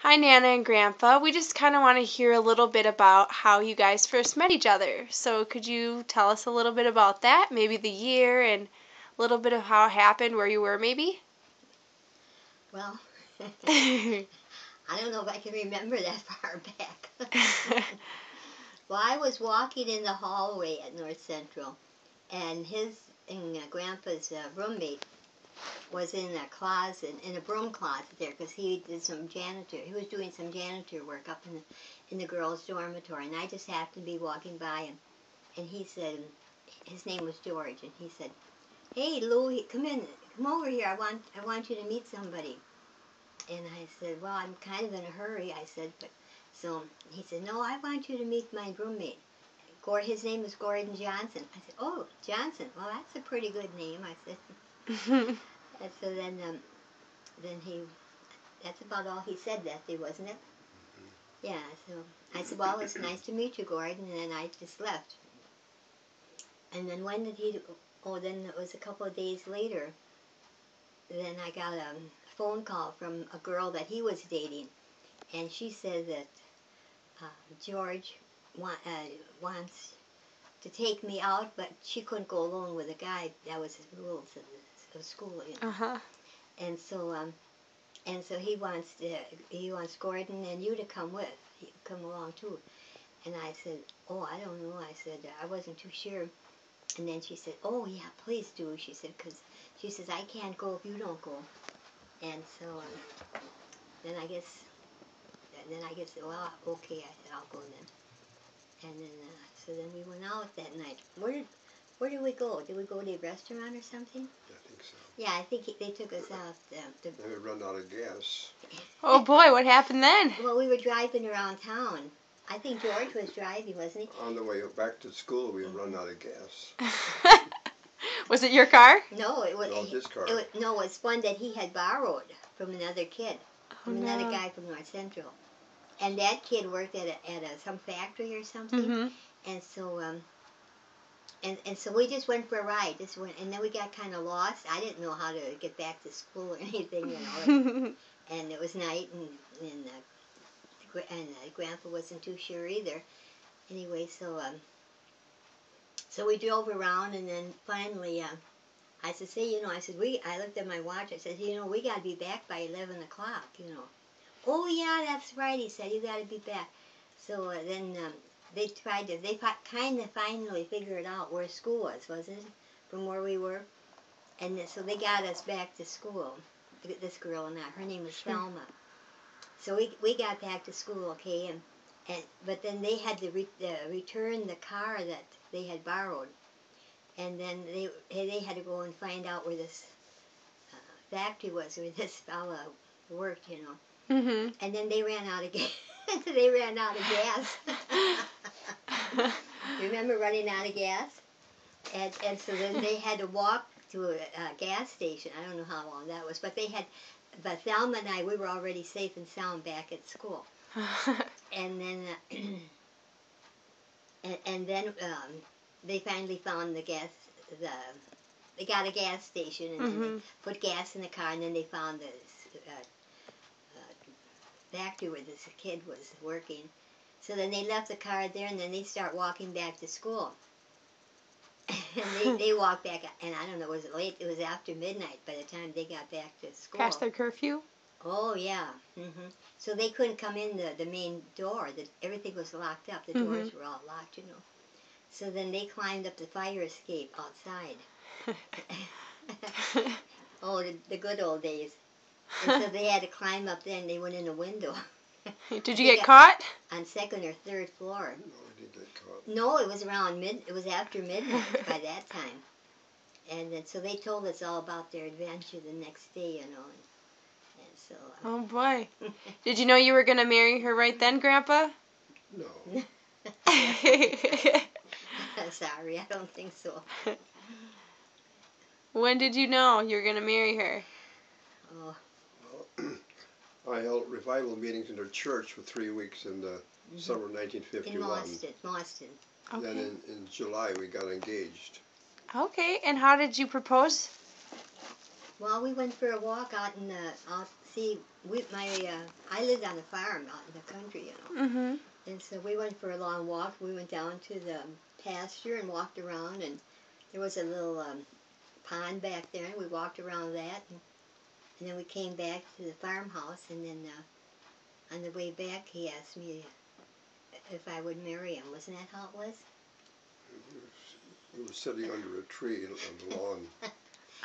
Hi, Nana and Grandpa. We just kind of want to hear a little bit about how you guys first met each other. So could you tell us a little bit about that? Maybe the year and a little bit of how it happened, where you were maybe? Well, I don't know if I can remember that far back. Well, I was walking in the hallway at North Central, and Grandpa's roommate was in a closet, in a broom closet there, because he did some janitor. He was doing some janitor work up in the girls' dormitory, and I just happened to be walking by him, and he said, his name was George, and he said, "Hey, Lou, come over here. I want you to meet somebody." And I said, "Well, I'm kind of in a hurry." I said, but so he said, "No, I want you to meet my roommate. His name is Gordon Johnson." I said, "Oh, Johnson. Well, that's a pretty good name." I said. And so then that's about all he said that day, wasn't it? Yeah. So I said, "Well, it's nice to meet you, Gordon," and then I just left. And then when did he? Oh, then it was a couple of days later. Then I got a phone call from a girl that he was dating, and she said that George wants to take me out, but she couldn't go alone with a guy. That was his rules of school, you know. Uh-huh. And so he wants Gordon and you to come along too. And I said, "Oh, I don't know." I said, "I wasn't too sure." And then she said, "Oh yeah, please do." She said, "Because she says I can't go if you don't go." And so then I guess well, okay. I said, "I'll go then." And then so then we went out that night. Where did we go? Did we go to a restaurant or something? I think so. Yeah, I think they took us out. Then we run out of gas. Oh boy, what happened then? Well, we were driving around town. I think George was driving, wasn't he? On the way back to school, we run out of gas. Was it your car? No, it was his car. it was one that he had borrowed from another kid, from another guy from North Central, and that kid worked at some factory or something, Mm-hmm. and so and so we just went for a ride. And then we got kind of lost. I didn't know how to get back to school or anything, you know. And it was night, and Grandpa wasn't too sure either. Anyway, so we drove around, and then finally, I said, I looked at my watch. I said, we got to be back by 11 o'clock, you know. "Oh, yeah, that's right," he said, "you got to be back." So then they kind of finally figured out where school was, wasn't it, from where we were? And so they got us back to school, this girl and I. Her name was Thelma. So we got back to school, okay, but then they had to return the car that they had borrowed, and then they had to go and find out where this factory was, where this fella worked, you know. Mm-hmm. And then they ran out of gas. They ran out of gas. Remember running out of gas? And so then they had to walk to a gas station. I don't know how long that was, but Thelma and I, we were already safe and sound back at school. And then they finally found they got a gas station, and then they put gas in the car, and then they found the factory where this kid was working. So then they left the car there, and then they start walking back to school. And they walked back, and I don't know, was it late? It was after midnight by the time they got back to school. Past their curfew? Oh, yeah. So they couldn't come in the main door. Everything was locked up. The doors were all locked, you know. So then they climbed up the fire escape outside. Oh, the good old days. And so they had to climb up there, and they went in a window. Did you get caught? On second or third floor. No, I didn't get caught. No, it was it was after midnight by that time. And then, so they told us all about their adventure the next day, you know. And so. Oh boy. Did you know you were going to marry her right then, Grandpa? No. Sorry, I don't think so. When did you know you were going to marry her? Oh. Well, I held revival meetings in their church for 3 weeks in the summer of 1951. In Boston. Okay. Then in July we got engaged. Okay, and how did you propose? Well, we went for a walk out see, I lived on a farm out in the country, you know. Mhm. And so we went for a long walk. We went down to the pasture and walked around, and there was a little pond back there, and we walked around that. And then we came back to the farmhouse, and then on the way back, he asked me if I would marry him. Wasn't that how it was? We were sitting under a tree on the lawn.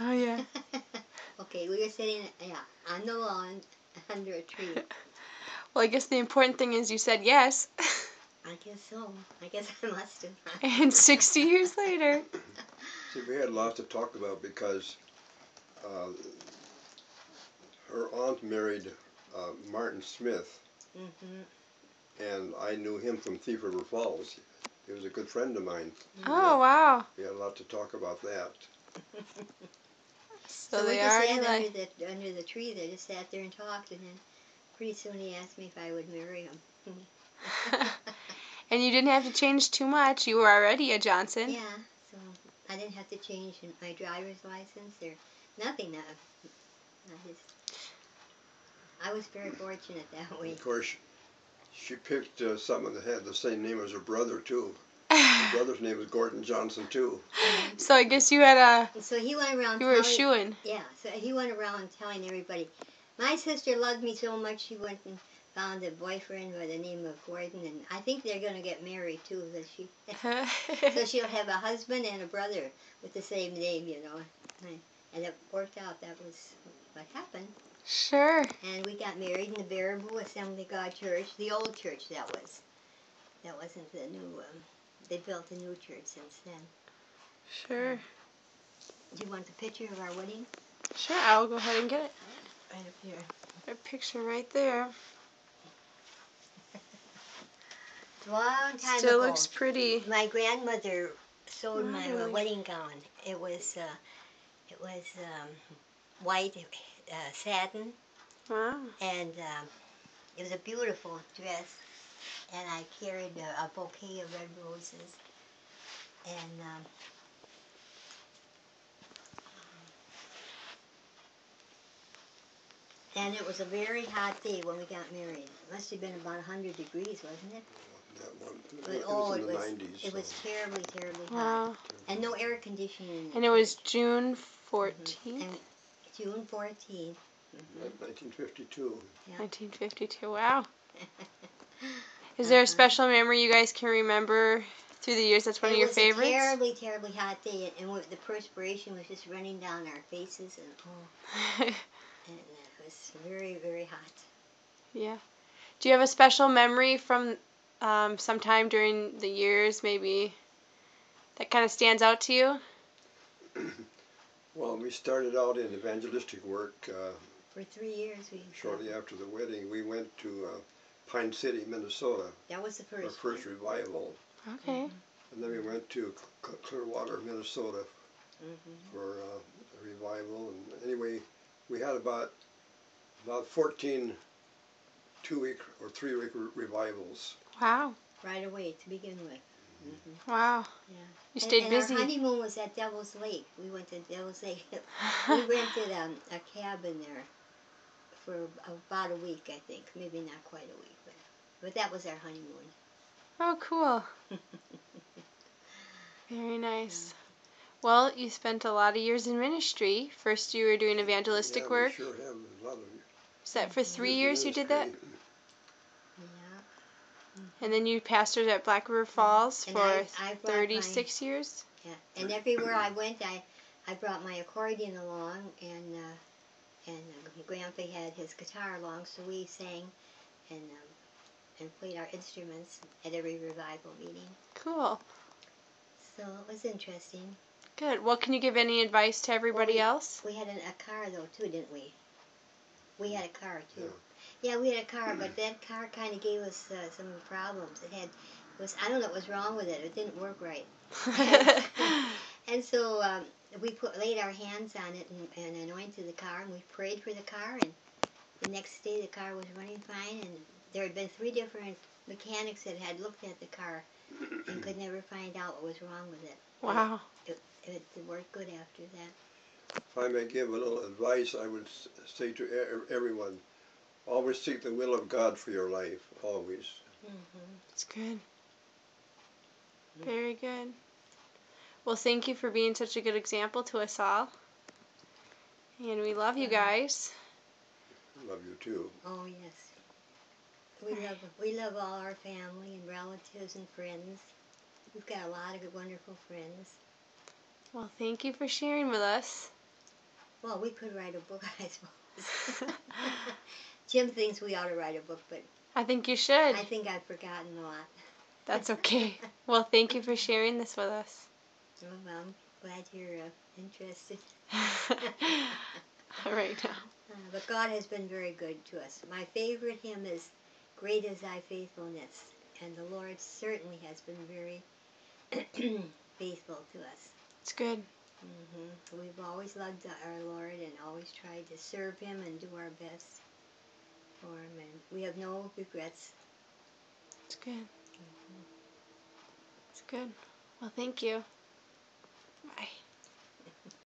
Oh yeah. Okay, we were sitting, on the lawn under a tree. Well, I guess the important thing is you said yes. I guess so. I guess I must have. And 60 years later. See, we had lots to talk about because her aunt married Martin Smith, and I knew him from Thief River Falls. He was a good friend of mine. Oh, wow. We had a lot to talk about that. So we they just are sat under the tree there, just sat there and talked, and then pretty soon he asked me if I would marry him. And you didn't have to change too much. You were already a Johnson. Yeah, so I didn't have to change my driver's license or nothing. I was very fortunate that way. Of course, she picked someone that had the same name as her brother, too. Her brother's name was Gordon Johnson, too. So I guess you had So he went around you were a shoo-in. Yeah, so he went around telling everybody, my sister loved me so much she went and found a boyfriend by the name of Gordon, and I think they're going to get married, too. So she'll have a husband and a brother with the same name, you know. And it worked out. That was what happened. Sure. And we got married in the Baraboo Assembly of God Church, the old church that was. That wasn't the new, they built a new church since then. Sure. Do you want the picture of our wedding? Sure, I'll go ahead and get it. Right up here. A picture right there. Long time Still ago. looks pretty. My grandmother sewed my Really? wedding gown. It was white satin, Wow. and it was a beautiful dress. And I carried a bouquet of red roses. And it was a very hot day when we got married. It must have been about 100 degrees, wasn't it? It was in the 90s. It was terribly, terribly hot. Wow. And no air conditioning. And it was June 14th? And June 14th. 1952. Yeah. 1952. Wow. Is there a special memory you guys can remember through the years that's one of your favorites? It was a terribly, terribly hot day, and the perspiration was just running down our faces, and and it was very, very hot. Yeah. Do you have a special memory from sometime during the years, maybe, that kind of stands out to you? Well, we started out in evangelistic work. For 3 years, shortly after the wedding, we went to Pine City, Minnesota. That was the first. Our first revival. Okay. And then we went to Clearwater, Minnesota, for a revival. And anyway, we had about 14 2-week or 3-week revivals. Wow. Right away to begin with. Wow. Yeah. You stayed busy. Our honeymoon was at Devil's Lake. We went to Devil's Lake. We rented a cabin there for about a week, I think. Maybe not quite a week, but that was our honeymoon. Oh, cool. Very nice. Well, you spent a lot of years in ministry. First you were doing evangelistic work. We sure have a lot of. Is that for 3 years you did that? Yeah. And then you pastored at Black River Falls And for I brought 36 years? Yeah. And everywhere I went, I brought my accordion along, and Grandpa had his guitar along, so we sang and played our instruments at every revival meeting. Cool. So it was interesting. Good. Well, can you give any advice to everybody else? We had a car, though, too, didn't we? We had a car, too. Yeah, we had a car, but that car kind of gave us some problems. I don't know what was wrong with it. It didn't work right. And so we laid our hands on it and anointed the car, and we prayed for the car, and the next day the car was running fine, and there had been 3 different mechanics that had looked at the car and could never find out what was wrong with it. Wow. It worked good after that. if I may give a little advice, I would say to everyone, always seek the will of God for your life, always. That's good. Very good. Well, thank you for being such a good example to us all. And we love you guys. Love you too. Oh, yes. We love all our family and relatives and friends. We've got a lot of good, wonderful friends. Well, thank you for sharing with us. Well, we could write a book, I suppose. Jim thinks we ought to write a book, but I think you should. I think I've forgotten a lot. That's okay. Well, thank you for sharing this with us. Well, I'm glad you're interested. All right now. But God has been very good to us. My favorite hymn is Great is Thy Faithfulness, and the Lord certainly has been very faithful to us. It's good. We've always loved our Lord and always tried to serve Him and do our best for Him, and we have no regrets. It's good. It's good. Well, thank you. Bye.